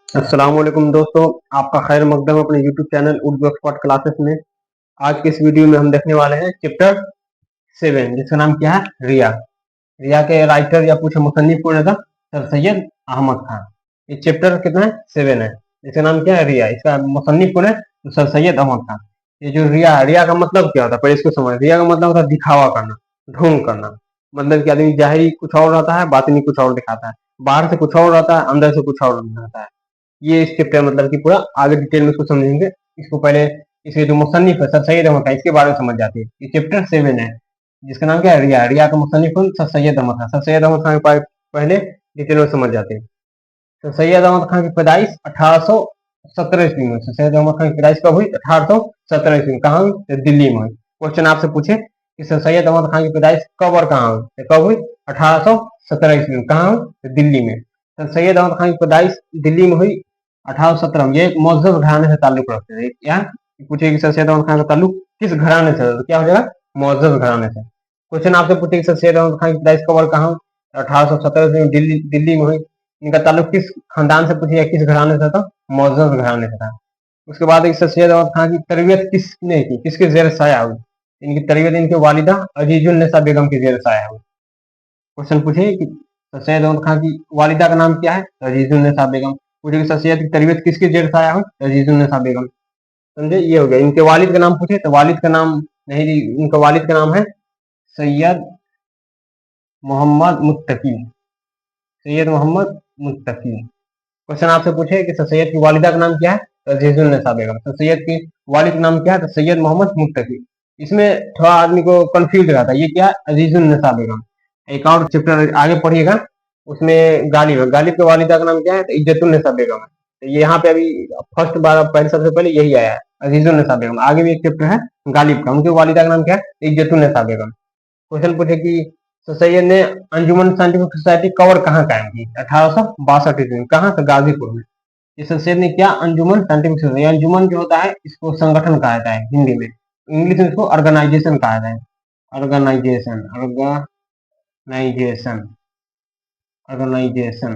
अस्सलाम वालेकुम दोस्तों, आपका खैर मकदम अपने YouTube channel Urdu expert classes में। आज के इस वीडियो में हम देखने वाले हैं चैप्टर 7 जिसका नाम क्या है रिया। रिया के राइटर या पूछे मुसन्निफ कौन है था? सर सैयद अहमद खान। ये चैप्टर कितना है? 7 है। इसका नाम क्या है? रिया। इसका मुसन्निफ कौन है? तो सर सैयद अहमद खान। ये जो रिया है, रिया का मतलब क्या होता है? पहले इसको समझ। रिया का मतलब होता है दिखावा करना, ढोंग करना। मतलब कि आदमी जाहिरी कुछ और रहता है, बातिनी कुछ और दिखाता है। बाहर से कुछ और रहता है, अंदर से कुछ और रहता है। ये इस चैप्टर मतलब कि पूरा आगे डिटेल में इसको समझेंगे। इसको पहले इसके जो मुसन्निफ है सर सैयद अहमद खान, इसके बारे में समझ जाते हैं। ये चैप्टर 7 है जिसका नाम क्या है? रिया। रिया का मुसन्निफ कौन? सर सैयद अहमद खान। सर सैयद अहमद खान के पहले डिटेल में समझ जाते हैं। सर सैयद अहमद खान की पैदाइश 1817 ईस्वी में। सर सैयद अहमद खान की पैदाइश कब हुई? 1817 ईस्वी में। कहाँ हुई? तो दिल्ली में हुई। क्वेश्चन आपसे पूछे कि सर सैयद अहमद खान की पैदाइश कब और कहाँ हुई, तो कब हुई? 1817 ईस्वी में। कहाँ हुई? तो दिल्ली में। सर सैयद अहमद खान की पैदाइश दिल्ली में हुई 1817 में। ये एक मौजूद घराने से ताल्लुक रखते हैं। क्या पूछे कि सर सैयद अहमद खान का ताल्लुक किस घराने से? तो क्या हो जाएगा? मौजूद घराने से। क्वेश्चन आपसे पूछे कि सर सैयद अहमद खान की पैदाइश कब और कहाँ हुई? 1817 में दिल्ली दिल्ली में हुई। इनका ताल्लुक किस खानदान से पूछे या किस घराने से था? मौजूद घराने से था। उसके बाद सर सैयद अहमद खान की तरबियत किसने की? किसके जेर साया हुई? इनकी तरबियत इनके वालिदा अजीजुन्नेसा बेगम की जेर साया हुई। क्वेश्चन पूछे कि सर सैयद अहमद खान की वालिदा का नाम क्या है? अजीजुन्नेसा बेगम। पूछे कि सर सैयद की तरबियत किसके जेर साया हुई? अजीजुन्नेसा बेगम। समझे? ये हो गया। इनके वालिद का नाम पूछे तो वालिद का नाम नहीं, इनका वालिद का नाम है सैयद मोहम्मद मुत्तकी। सैयद मोहम्मद मुत्तकी। क्वेश्चन आपसे पूछे कि सर सैयद की वालिदा का नाम क्या है? तो अजीजुन्नेसा बेगम। सर सैयद की वालिद का नाम क्या है? तो सैयद मोहम्मद मुत्तकी। इसमें थोड़ा आदमी को कंफ्यूज रहता है, ये क्या है? अजीजुन्नेसा बेगम। एक और चैप्टर आगे पढ़िएगा, उसमें गालिब है। गालिब के वालिदा का नाम क्या है? तो इज्जतुन्नेसा बेगम है। तो ये यहाँ पे अभी फर्स्ट बार पहले सबसे पहले यही आया है, अजीजुन्नेसा बेगम। आगे भी एक चैप्टर है गालिब का, उनके वालिदा का नाम क्या है? इज्जतुन्नेसा बेगम। क्वेश्चन पूछे कि सर सैयद ने अंजुमन साइंटिफिक सोसाइटी कवर कहाँ कायम की? 1862 ईस्वी में। कहाँ? तो गाजीपुर में। इस सर ने क्या? अंजुमन साइंटिफिक सोसाइटी। अंजुमन जो होता है इसको संगठन कहा जाता है हिंदी में। इंग्लिश में इसको ऑर्गेनाइजेशन कहा जाता है। Organisation organisation organisation.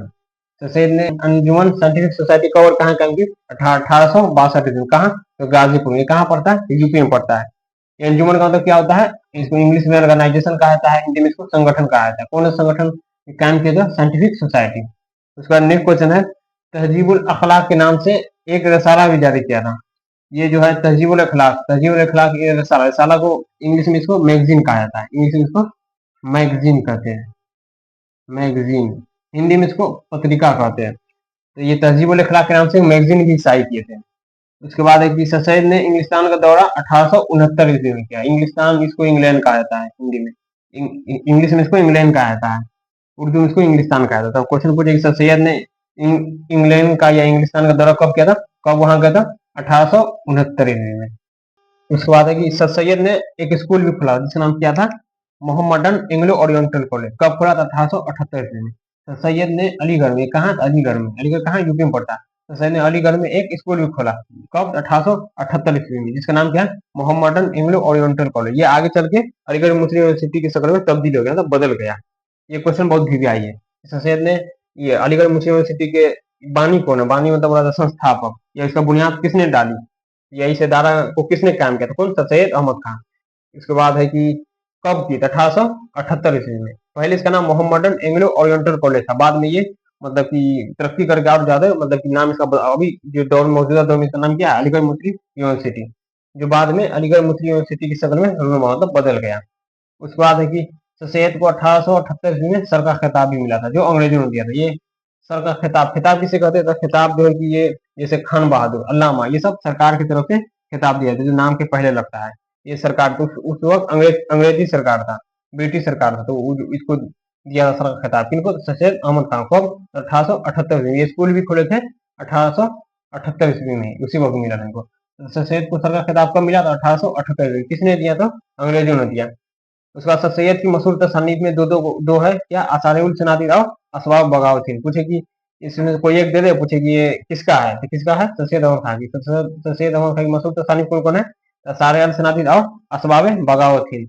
तो सैयद ने अंजुमन साइंटिफिक सोसाइटी कवर कहाँ कायम की? 1862 ईस्वी में। कहाँ? तो गाजीपुर में। कहाँ पड़ता है? यूपी में पड़ता है। ये अंजुमन का मतलब क्या होता है? इसको इंग्लिश में ऑर्गेनाइजेशन कहा जाता है, हिंदी में इसको संगठन कहा जाता है। कौन सा संगठन कायम किया था? Scientific society. उसके बाद नेक्स्ट क्वेश्चन है तहजीबुल अखलाक के नाम से एक रसाला भी जारी किया था। ये जो है तहजीबुल अखलाक ये रसाला, रसाला को इंग्लिश में इसको मैगजीन कहा जाता है। इंग्लिश में इसको मैगजीन कहते हैं, मैगजीन। हिंदी में इसको पत्रिका कहते हैं। तो ये तहजीबुल अखलाक के नाम से मैगजीन भी शाये किए थे। उसके बाद है कि सर सैयद ने इंग्लिस्तान का दौरा 1869 ईस्वी में किया। इंग्लिस्तान इसको इंग्लैंड कहा जाता है हिंदी में। इंग्लिश में इसको इंग्लैंड कहा जाता है, उर्दू में इसको इंग्लिस्तान कहा जाता है। क्वेश्चन पूछे कि सर सैयद ने इंग्लैंड का या इंग्लिस्तान का दौरा कब किया था? कब वहां गया था? 1869 ईस्वी में। उसके बाद है कि सर सैयद ने एक स्कूल भी खोला जिसका नाम क्या था? Mohammedan Anglo oriental college. कब खोला था? 1878 ईस्वी में। सर सैयद ने अलीगढ़ में, कहा? अलीगढ़ में। अलीगढ़ कहाँ? यूपी में पड़ता है। सर सैयद ने अलीगढ़ में एक स्कूल भी खोला। कब? 1878 ईस्वी में, जिसका नाम क्या है? Mohammedan Anglo oriental college. ये आगे चल के अलीगढ़ मुस्लिम यूनिवर्सिटी की शक्ल में तब्दील हो गया था, बदल गया। ये क्वेश्चन बहुत भी आई है। सर सैयद ने ये अलीगढ़ मुस्लिम यूनिवर्सिटी के बानी कौन है? बानी मतलब बोला था संस्थापक, या इसका बुनियाद किसने डाली, या इस इदारा को किसने कायम किया था? कौन? सर सैयद अहमद खान। इसके बाद है कि कब की? 1878 ईस्वी में। पहले इसका नाम मोहम्मदन एंग्लो ओरिएंटल कॉलेज था। बाद में ये मतलब कि तरक्की करके और ज्यादा मतलब कि नाम इसका अभी जो दौर मौजूदा दौर में इसका नाम क्या है? अलीगढ़ मुस्लिम यूनिवर्सिटी, जो बाद में अलीगढ़ मुस्लिम यूनिवर्सिटी की शक्ल में मतलब बदल गया। उसके बाद है कि सर सैयद को 1878 ईस्वी में सर का खिताब भी मिला था, जो अंग्रेजों ने दिया था। ये सर का खिताब, खिताब किसे कहते थे? खिताब जो है कि ये जैसे खान बहादुर, अल्लामा, ये सब सरकार की तरफ से खिताब दिया था, जो नाम के पहले लगता है। ये सरकार तो उस वक्त अंग्रेजी सरकार था, ब्रिटिश सरकार था, तो इसको दिया था सर का खिताब। किनको? सर सैयद अहमद खान को। 1878 में ये स्कूल भी खुले थे 1878 ईस्वी में, उसी वक्त मिला था इनको। सर सैयद को सर का खिताब कब मिला था? 1878 में। किसने दिया था? अंग्रेजों ने दिया। उसके बाद सर सैयद की मशहूर तसानीफ में दो है क्या? आसारुल सनादिर और असबाब बगावतीन। पूछे कि इसमें कोई एक दे दे, पूछे कि ये किसका है? तो किसका है? सर सैयद अहमद खान की। सर सैयद अहमद खान की मशहूर तसानीफ कौन कौन है? आसारुल सनादिर और असबाब बगावतीन।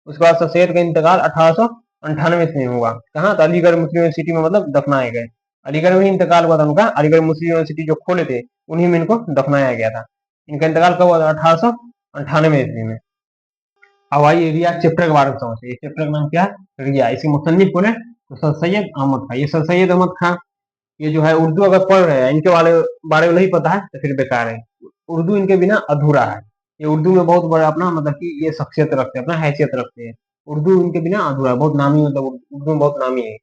उसके बाद सर सैयद का इंतकाल 1898 में हुआ। कहाँ? तो अलीगढ़ मुस्लिम यूनिवर्सिटी में मतलब दफनाए गए। अलीगढ़ में ही इंतकाल हुआ था उनका। अलीगढ़ मुस्लिम यूनिवर्सिटी जो खोले थे उन्हीं में इनको दफनाया गया था। इनका इंतकाल कब हुआ था? 1898 ईस्वी में। अब आइए रिया चैप्टर के बारे में समझते हैं। चैप्टर का नाम क्या है? रिया। इसके मुसन्निफ कौन है? तो सर सैयद अहमद खां। ये सर सैयद अहमद खां ये जो है उर्दू अगर पढ़ रहे हैं, इनके बारे में नहीं पता है तो फिर बेकार है। उर्दू इनके बिना अधूरा है। ये उर्दू में बहुत बड़ा अपना मतलब कि ये शख्सियत रखते हैं, अपना हैसियत रखते हैं। उर्दू इनके बिना अधूरा है, बहुत नामी, मतलब उर्दू में बहुत नामी है।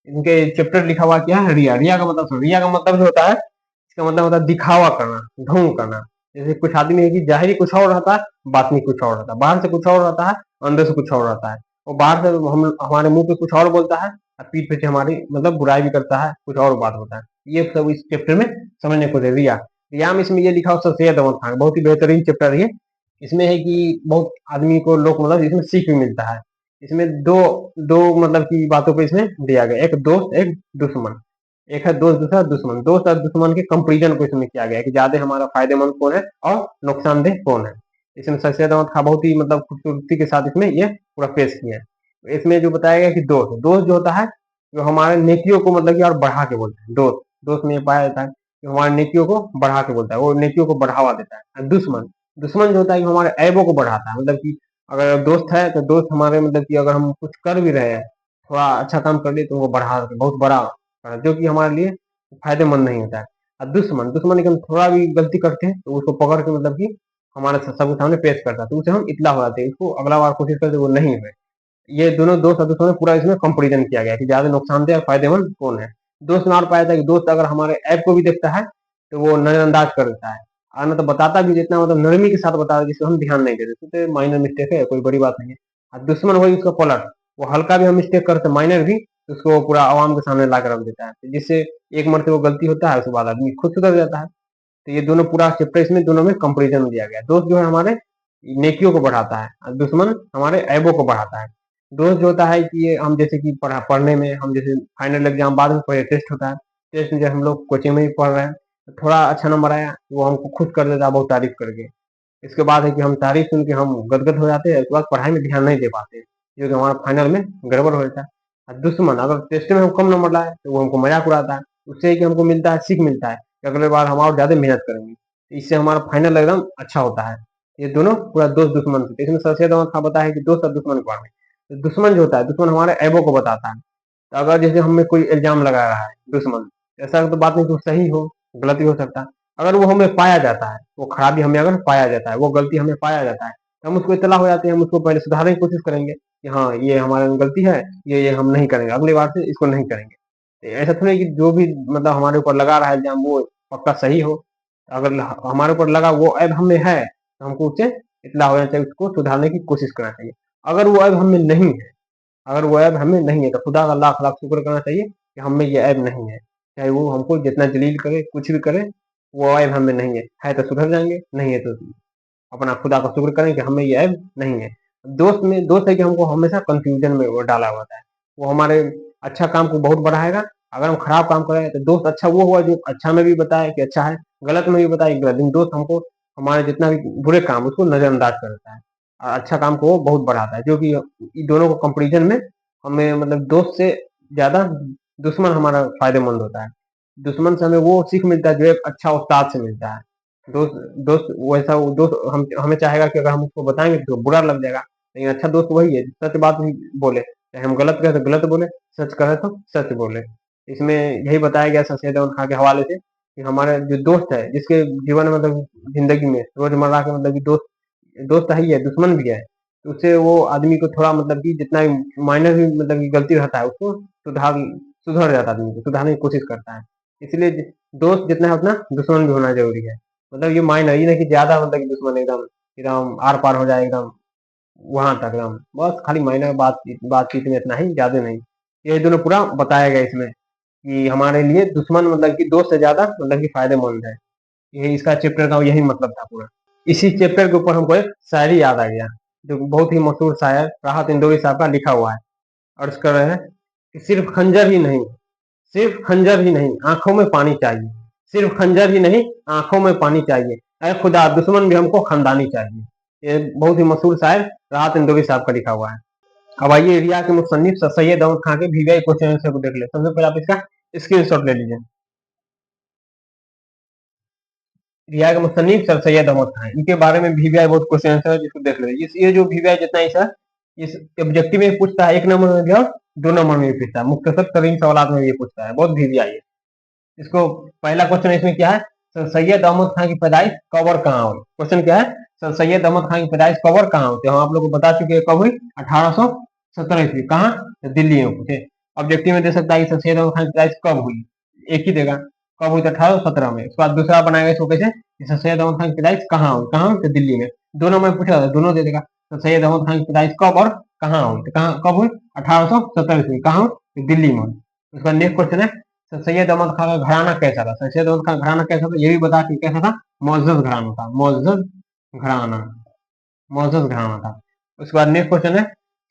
इनके चैप्टर लिखा हुआ क्या है? रिया। रिया का मतलब सुनो, रिया का मतलब जो होता है, इसका मतलब होता है दिखावा करना, ढोंग करना। जैसे कुछ आदमी है कि जाहिरी कुछ और रहता है, बातनी कुछ और रहता है, बाहर से कुछ और रहता है, अंदर से कुछ और रहता है। वो बाहर से हम हमारे मुंह पे कुछ और बोलता है और पीठ पीछे हमारी मतलब बुराई भी करता है, कुछ और बात होता है। ये सब इस चैप्टर में समझने को है। रिया, रिया में इसमें ये लिखा हो सैयद अहमद खान, बहुत ही बेहतरीन चैप्टर है ये। इसमें है कि बहुत आदमी को लोग मतलब इसमें सीख भी मिलता है। इसमें दो दो मतलब की बातों को इसमें दिया गया, एक दोस्त एक दुश्मन। एक है दोस्त, दूसरा दुश्मन। दोस्त और दुश्मन के कंपेरिजन को इसमें किया गया है कि ज्यादा हमारा फायदेमंद कौन है और नुकसानदेह कौन है। इसमें सर सैयद अहमद खां बहुत ही मतलब खूबसूरती के साथ इसमें ये पूरा पेश किया है। इसमें जो बताया गया कि दोस्त दोस्त जो होता है, जो हमारे नेकियों को मतलब कि और बढ़ा के बोलता है। दोस्त दोस्त में ये पाया जाता है कि हमारे नेकियों को बढ़ा के बोलता है, वो नेकियों को बढ़ावा देता है। और दुश्मन, दुश्मन जो होता है कि हमारे ऐबों को बढ़ाता है। मतलब कि अगर दोस्त है तो दोस्त हमारे मतलब कि अगर हम कुछ कर भी रहे हैं, थोड़ा अच्छा काम कर लिए तो वो बढ़ा के बहुत बड़ा, जो कि हमारे लिए फायदेमंद नहीं होता है। और दुश्मन, दुश्मन की हम थोड़ा भी गलती करते हैं तो उसको पकड़ के मतलब कि हमारे सबके सामने पेश करता है, तो उसे हम इतला हो जाते हैं, उसको अगला बार कोशिश करते वो नहीं है। ये दोनों दोस्त और दुश्मन पूरा इसमें कंपेरिजन किया गया है कि ज्यादा नुकसानदेह और फायदेमंद कौन है। दोस्त में और पाया था कि दोस्त अगर हमारे ऐप को भी देखता है तो वो नजरअंदाज कर देता है, और मतलब बताता भी जितना मतलब नरमी के साथ बताता है जिसको हम ध्यान नहीं देते, तो माइनर मिस्टेक है, कोई बड़ी बात नहीं है। और दुश्मन वही उसका पलट, वो हल्का भी हम मिस्टेक करते माइनर भी, तो उसको पूरा आवाम के सामने ला कर रख देता है, तो जिससे एक मरते वो गलती होता है उसके बाद आदमी खुद सुधर जाता है। तो ये दोनों पूरा चैप्टर इसमें दोनों में कंपेरिजन दिया गया है। दोस्त जो है हमारे नेकियों को बढ़ाता है और दुश्मन हमारे ऐबों को बढ़ाता है। दोस्त जो होता है कि ये हम जैसे कि पढ़ने में हम जैसे फाइनल एग्जाम बाद में पहले टेस्ट होता है, टेस्ट में जब हम लोग कोचिंग में भी पढ़ रहे हैं तो थोड़ा अच्छा नंबर आया तो वो हमको खुश कर देता है बहुत तारीफ करके। इसके बाद है कि हम तारीफ सुन के हम गदगद हो जाते हैं, उसके बाद पढ़ाई में ध्यान नहीं दे पाते, जो कि हमारा फाइनल में गड़बड़ हो जाता है। और दुश्मन अगर टेस्ट में हम कम नंबर लाए तो वो हमको मजाक उड़ाता है, उससे कि हमको मिलता है, सीख मिलता है कि अगले बार हम और ज्यादा मेहनत करेंगे, तो इससे हमारा फाइनल एकदम अच्छा होता है। ये दोनों पूरा दोस्त दुश्मन से, इसमें सर सैयद अहमद खां बताया है कि दोस्त और दुश्मन के बारे में। तो दुश्मन जो होता है, दुश्मन हमारे ऐबों को बताता है। तो अगर जैसे हमें कोई इल्जाम लगा रहा है दुश्मन, ऐसा तो बात नहीं कि वो सही हो, गलत भी हो सकता है। अगर वो हमें पाया जाता है, वो खराबी हमें अगर पाया जाता है, वो गलती हमें पाया जाता है, तो हम उसको इत्तला हो जाते हैं, हम उसको पहले सुधारने की कोशिश करेंगे कि हाँ ये हमारे में गलती है, ये हम नहीं करेंगे, अगली बार से इसको नहीं करेंगे। तो ऐसा थोड़ी कि जो भी मतलब हमारे ऊपर लगा रहा है इल्जाम वो पक्का सही हो। अगर हमारे ऊपर लगा वो ऐब हमें है तो हमको उससे इत्तला हो जाना चाहिए, उसको सुधारने की कोशिश करना चाहिए। अगर वो ऐब हमें नहीं है, अगर वो ऐब हमें नहीं है तो खुदा का लाख लाख शुक्र करना चाहिए कि हमें ये ऐब नहीं है। चाहे वो हमको जितना जलील करे, कुछ भी करे, वो ऐब हमें नहीं है तो सुधर जाएंगे, नहीं है तो अपना खुदा का शुक्र करें कि हमें ये ऐब नहीं है। दोस्त में दोस्त है कि हमको हमेशा कंफ्यूजन में वो डाला होता है, वो हमारे अच्छा काम को बहुत बढ़ाएगा। अगर हम खराब काम करें तो दोस्त अच्छा वो हुआ जो अच्छा में भी बताए कि अच्छा है, गलत में भी बताए गलत, लेकिन दोस्त हमको हमारे जितना भी बुरे काम उसको नजरअंदाज कर देता है और अच्छा काम को वो बहुत बढ़ाता है, जो कि इन दोनों को कंपेरिजन में हमें मतलब दोस्त से ज्यादा दुश्मन हमारा फायदेमंद होता है। दुश्मन से हमें वो सीख मिलता है जो एक अच्छा उस्ताद से मिलता है। दोस्त दोस्त वैसा वो दोस्त हम हमें चाहेगा कि अगर हम उसको बताएंगे तो बुरा लग जाएगा, लेकिन अच्छा दोस्त वही है सच बात ही बोले, चाहे हम गलत करें तो गलत बोले, सच करें तो सच बोले। इसमें यही बताया गया सर सैयद अहमद खां के हवाले से कि हमारे जो दोस्त है जिसके जीवन में मतलब जिंदगी में रोजमर्रा के मतलब कि दोस्त दोस्त है ही है, दुश्मन भी है, तो उससे वो आदमी को थोड़ा मतलब कि जितना भी माइनर भी मतलब कि गलती रहता है उसको सुधर जाता है, आदमी को सुधारने की कोशिश करता है। इसलिए दोस्त जितना है उतना दुश्मन भी होना जरूरी है। मतलब ये माइनर ये नहीं कि ज्यादा मतलब कि दुश्मन एकदम एकदम आर पार हो जाए एकदम वहां तक एकदम, बस खाली माइनर बातचीत में इतना ही, ज्यादा नहीं। ये दोनों पूरा बताया गया इसमें कि हमारे लिए दुश्मन मतलब कि दोस्त से ज्यादा मतलब कि फायदेमंद है। यही इसका चैप्टर का यही मतलब था पूरा। इसी चैप्टर के ऊपर हमको एक शायरी याद आ गया, जो बहुत ही मशहूर शायर राहत इंदौरी साहब का लिखा हुआ है। अर्ज कर रहे हैं कि सिर्फ खंजर ही नहीं, सिर्फ खंजर ही नहीं आंखों में पानी चाहिए, सिर्फ खंजर ही नहीं आंखों में पानी चाहिए, अरे खुदा दुश्मन भी हमको खानदानी चाहिए। ये बहुत ही मशहूर शायर राहत इंदौरी साहब का लिखा हुआ है। अब आइए एरिया के मुसन्निफ सर सैयद अहमद खां के VVI क्वेश्चन आंसर को देख ले। सबसे पहले आप इसका स्क्रीनशॉट ले लीजिए। रिया के मुसन्निफ सर सैयद अहमद खान, इनके बारे में वीवीआई बहुत क्वेश्चन है जिसको देख लीजिए। ये जो वीवीआई जितना ऐसा इस ऑब्जेक्टिव में पूछता है, 1 नंबर में भी और 2 नंबर में भी पूछता है, मुख्तसर तरीन सवाल में भी पूछता है, बहुत वीवीआई है। इसको पहला क्वेश्चन इसमें क्या है, सर सैयद अहमद खान की पैदाइश कब और कहाँ हुई। क्वेश्चन क्या है, सर सैयद अहमद खान की पैदाइश कब और कहाँ हुई। हम आप लोग को बता चुके हैं कब हुई, 1817 ईस्वी। कहाँ, तो दिल्ली में पूछे। ऑब्जेक्टिव में दे सकता है सर सैयद अहमद खान की पैदाइश कब हुई, एक ही देगा, कब हुई, तो 1817 में। उसके बाद दूसरा बनाएगा इसको कैसे, सर सैयद अहमद खान की पैदाइश कहाँ हुई, कहाँ हुई, तो दिल्ली में। दोनों में पूछा था, दोनों दे देगा। सर सैयद अहमद खान की पैदाइश कब और कहाँ हुई, तो कहाँ कब हुई, 1817 ईस्वी, कहाँ हुई, तो दिल्ली में। उसका नेक्स्ट क्वेश्चन है, सर सैयद अहमद खान का घराना कैसा था। सर सैयद अहमद खान का घराना कैसा था, ये भी बता कि कैसा था, मुअज़्ज़ज़ घराना था, मुअज़्ज़ज़ घराना, मुअज़्ज़ज़ घराना था। उसके बाद नेक्स्ट क्वेश्चन है,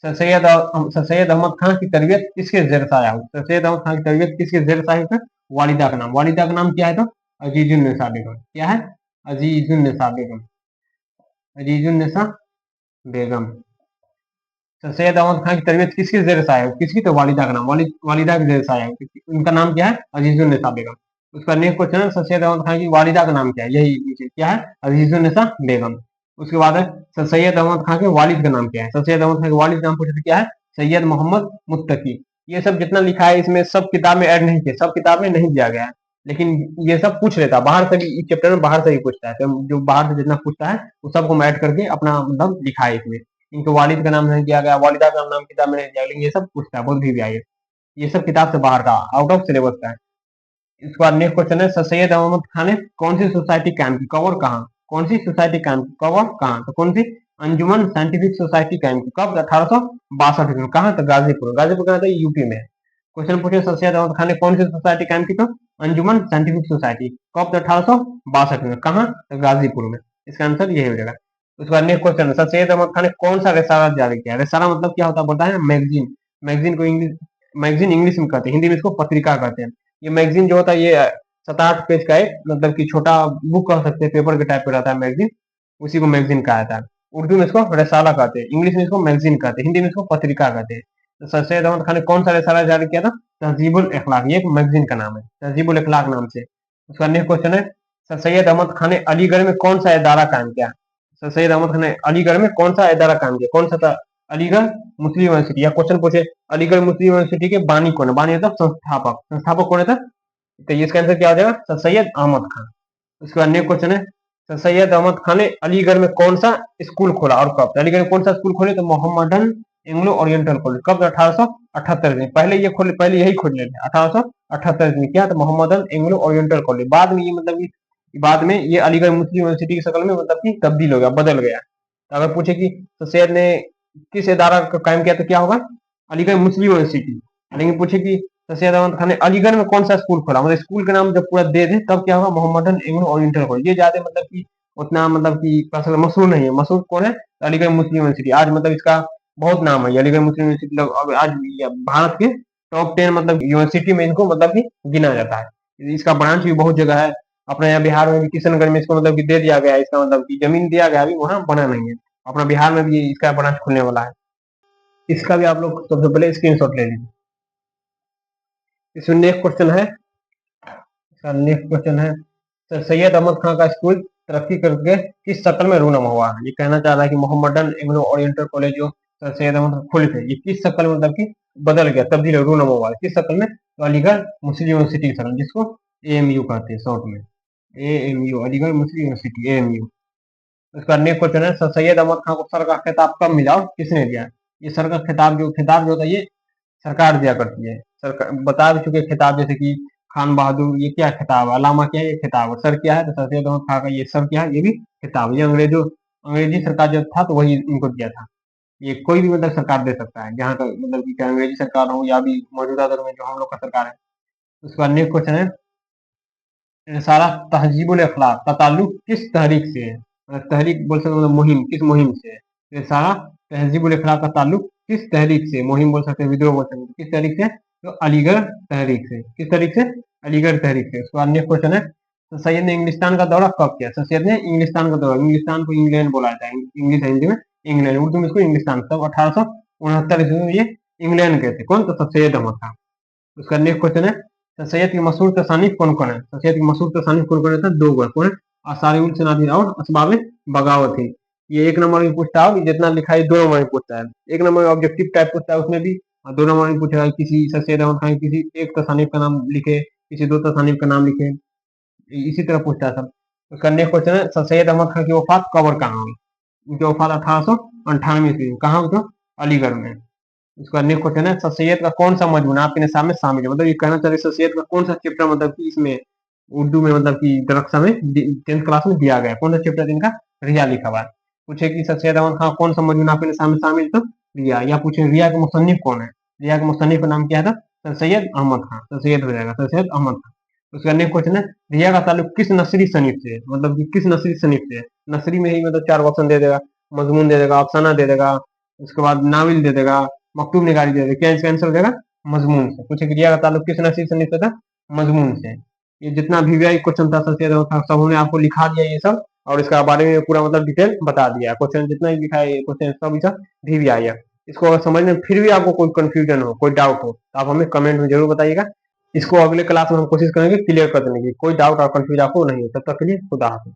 सर सैयद अहमद खान की तरबियत किसके ज़ेर साया हुई। सर सैयद अहमद खान की तरबियत किसके ज़ेर साया हुई, वालिदा का नाम, वालिदा का नाम क्या है, तो अजीजुन्निसा बेगम। क्या है, अजीजुन्निसा बेगम, अजीजुन्निसा बेगम। सर सैयद अहमद खान की तरबियत किसके ज़ेर साया हुई, किसकी, तो वालिदा का नाम, वालिदा के ज़ेर साया हुई, उनका नाम क्या है, अजीजुन्निसा बेगम। उसका नेक्स्ट क्वेश्चन है, सर सैयद अहमद खान की वालिदा का नाम क्या है, यही नीचे क्या है, अजीजुन्निसा बेगम। उसके बाद है, सर सैयद अहमद खान के वालिद का नाम क्या है। सर सैयद अहमद खान के वालिद का नाम पूछे तो क्या है, सैयद मोहम्मद मुत्तकी। ये सब जितना लिखा है इसमें सब किताब में ऐड नहीं किया, सब किताब में नहीं दिया गया है, लेकिन ये सब पूछ लेता है बाहर से भी, इस चैप्टर में बाहर से ही पूछता है, तो जो बाहर से जितना पूछता है वो सबको मैं ऐड करके अपना मतलब लिखा है इसमें। इनके वालिद का नाम नहीं दिया गया, वालिदा का नाम किताब में नहीं दिया, लेकिन ये सब पूछता है, बहुत भी आई है, ये सब किताब से बाहर का, आउट ऑफ सिलेबस का है। इसके बाद नेक्स्ट क्वेश्चन है, सर सैयद अहमद खान ने कौन सी सोसाइटी कायम की, कब और कहाँ, कौन सी सोसाइटी कायम की, कब और कहाँ, तो कौन सी, अंजुमन साइंटिफिक सोसाइटी कायम की, कब, 1862 में। कहाँ, तो गाजीपुर, गाजीपुर कहाँ था, यूपी में। क्वेश्चन पूछे, सर सैयद अहमद खान ने कौन सी सोसाइटी कायम की, तो अंजुमन साइंटिफिक सोसाइटी, कब, तो 1862 में। कहाँ, तो गाजीपुर में। इसका आंसर यही हो जाएगा। उसके बाद नेक्स्ट क्वेश्चन है, सर सैयद अहमद खान ने कौन सा रिसाला जारी किया। रिसाला मतलब क्या होता है, बोलता है मैगजीन, मैगजीन को इंग्लिश, मैगजीन इंग्लिश में कहते हैं, हिंदी में इसको पत्रिका कहते हैं। ये मैगजीन जो होता है ये 7-8 पेज का एक मतलब कि छोटा बुक कह सकते हैं, पेपर के टाइप पे रहता है मैगजीन, उसी को मैगजीन कहा जाता है। उर्दू में इसको रसाला कहते हैं, इंग्लिश में इसको मैगजीन कहते हैं, हिंदी में इसको पत्रिका कहते हैं। तो सर सैयद अहमद खान ने कौन सा रसाला जारी किया था, तहजीबुल अखलाक, ये एक मैगजीन का नाम है, तहजीबुल अखलाक नाम से। उसका नेक्स्ट क्वेश्चन है, सर सैयद अहमद खान ने अलीगढ़ में कौन सा इदारा कायम किया। सर सैयद अहमद खान ने अलीगढ़ में कौन सा इदारा कायम किया, कौन सा था, अलीगढ़ मुस्लिम यूनिवर्सिटी। या क्वेश्चन पूछे, अलीगढ़ मुस्लिम यूनिवर्सिटी के बानी कौन है, बानी मतलब संस्थापक, संस्थापक कौन है था, तो इसका आंसर क्या हो जाएगा, सर सैयद अहमद खान। उसके बाद नेक्स्ट क्वेश्चन है, सर सैयद अहमद खान ने अलीगढ़ में कौन सा स्कूल खोला और कब। अलीगढ़ में कौन सा स्कूल खोले, तो मोहम्मदन एंग्लो ओरिएंटल कॉलेज, कब, 1878 में। पहले ये खोले, पहले यही खोल लेते, 1878 में क्या, तो मोहम्मदन एंग्लो ओरिएंटल कॉलेज। बाद में ये मतलब कि बाद में ये अलीगढ़ मुस्लिम यूनिवर्सिटी की शक्ल में मतलब कि तब्दील हो गया, बदल गया। तो अगर पूछे कि सर सैयद ने किस इदारा का कायम किया, तो क्या होगा, अलीगढ़ मुस्लिम यूनिवर्सिटी। लेकिन पूछे कि सर सैयद अहमद खान ने अलीगढ़ में कौन सा स्कूल खोला, मतलब स्कूल का नाम जब पूरा दे दे तब क्या होगा, मोहम्मदन एंग्लो ओरिएंटल कॉलेज। ये ज्यादा मतलब कि उतना मतलब कि मशहूर नहीं है, मशहूर कौन है, तो अलीगढ़ मुस्लिम यूनिवर्सिटी। आज मतलब इसका बहुत नाम है, अलीगढ़ मुस्लिम यूनिवर्सिटी अब आज भारत के टॉप 10 मतलब यूनिवर्सिटी में इनको मतलब कि गिना जाता है। इसका ब्रांच भी बहुत जगह है, अपने यहाँ बिहार में भी किशनगंज में इसको मतलब कि दे दिया गया है, इसका मतलब कि जमीन दिया गया, अभी वहाँ बना नहीं है। अपना बिहार में भी इसका ब्रांच खुलने वाला है। इसका भी आप लोग सबसे पहले स्क्रीनशॉट ले लीजिए। इसमें नेक्स्ट क्वेश्चन है, नेक्स्ट क्वेश्चन है, सर सैयद अहमद खान का स्कूल तरक्की करके किस शक्ल में रूनम हुआ। ये कहना चाह रहा है कि मोहम्मदन एंग्लो ओरिएंटल कॉलेज जो सर सैयद अहमद खान खुले थे, ये किस शक्ल में मतलब कि बदल गया, तब्दील रूनम हुआ, किस शक्ल में, तो अलीगढ़ मुस्लिम यूनिवर्सिटी की शक्ल, जिसको एएमयू कहते हैं शॉर्ट में, एएमयू, अलीगढ़ मुस्लिम यूनिवर्सिटी, एएमयू। उसका नेक्स्ट क्वेश्चन है, सर सैयद अहमद खान को सर का खिताब कब मिला और किसने दिया। ये सर का खिताब जो होता है ये सरकार दिया करती है। सरकार बता भी चुके खिताब, जैसे कि खान बहादुर, ये क्या खिताब है, अलामा क्या है, ये खिताब है। सर क्या है, तो सर सैयद अहमद खान का ये सर क्या है, ये भी खिताब। ये अंग्रेजी सरकार जो था तो वही इनको दिया था। ये कोई भी मतलब सरकार दे सकता है, जहाँ तक मतलब कि चाहे अंग्रेजी सरकार हो या भी मौजूदा दौर में जो हम लोग का सरकार है। उसके बाद नेक्स्ट क्वेश्चन है, सारा तहजीबुल अखलाक का ताल्लुक किस तहरीक से है। तहरीक बोल सकते हैं, मतलब मुहिम, किस मुहिम से है। ये सारा तहजीबुल अखलाक का ताल्लुक किस तहरीक से, मुहिम बोल सकते हैं, विद्रोह बोल सकते हैं, किस तहरीक से, तो अलीगढ़ तहरीक से। किस तहरीक से, अलीगढ़ तहरीक से। उसके बाद नेक्स्ट क्वेश्चन है, तो सैयद ने इंग्लिस्तान का दौरा कब किया। तो सैयद ने इंग्लिस्तान का दौरा, इंग्लिस्तान को इंग्लैंड बोला जाता है, इंग्लिश हिंदी में इंग्लैंड, उर्दू में इसको इंग्लिस्तान, तब 1869 ईस्वी में ये इंग्लैंड गए थे। कौन, तो सर सैयद अहमद खान। उसका नेक्स्ट क्वेश्चन है, सर सैयद के मशहूर तसानीफ कौन कौन है? सर सैयद के मशहूर तसानीफ कौन कौन है? दो गो कौन है? आसारुल सनादी और असबाब बगावत है। ये एक नंबर में पूछता है, जितना लिखा है 2 नंबर में पूछता है। एक नंबर में ऑब्जेक्टिव टाइप पूछता है उसमें भी, और 2 नंबर में पूछेगा किसी सर सैयद अहमद खान किसी एक तसानीफ का नाम लिखे, किसी 2 तसानीफ का नाम लिखे, इसी तरह पूछता है सब। उसका नेक्स्ट क्वेश्चन है सर सैयद अहमद खान की वफात कब और कहाँ हुई? उनकी वफात 1898 ईस्वी में कहाँ हुई? तो अलीगढ़ में। उसका नेक्स्ट क्वेश्चन है सर सैयद का कौन सा मजमून आपके निसाब में शामिल है? मतलब ये कहना चाह रहे सर सैयद का कौन सा चैप्टर मतलब कि इसमें उर्दू में मतलब कि दरक्षा में 10th क्लास में दिया गया, कौन सा चैप्टर इनका? रिया लिखा हुआ है। पूछे कि सर सैयद अहमद खान कौन सा मजमून आपके निसाब में शामिल? तो रिया। या पूछे रिया के मुसन्निफ कौन है? रिया के मुसन्निफ का नाम क्या है? सर सैयद अहमद खान। सर सैयद हो जाएगा, सर सैयद अहमद खान। उसका नेक्स्ट क्वेश्चन है रिया का ताल्लुक किस नसरी सनीफ से है? मतलब कि किस नसरी सनीफ से है? नसरी में ही मतलब 4 ऑप्शन दे देगा, मजमून दे देगा, अफसाना दे देगा, उसके बाद नाविल दे देगा, मकतूब निगारी दे देगा। क्या इसका आंसर हो जाएगा? मजमून से। पूछे कि रिया का ताल्लुक किस नसरी सनीफ से था? मजमून से। ये जितना भी क्वेश्चन था सर सैयद अहमद खान सब हमने आपको लिखा दिया ये सब, और इसका बारे में पूरा मतलब डिटेल बता दिया। क्वेश्चन जितना भी लिखा है क्वेश्चन सब इसका भी आया। इसको अगर समझने में फिर भी आपको कोई कंफ्यूजन हो, कोई डाउट हो, तो आप हमें कमेंट में जरूर बताइएगा। इसको अगले क्लास में हम कोशिश करेंगे क्लियर कर देने की, कोई डाउट और कंफ्यूज आपको नहीं हो। तब तक के लिए खुदा हाफिज़।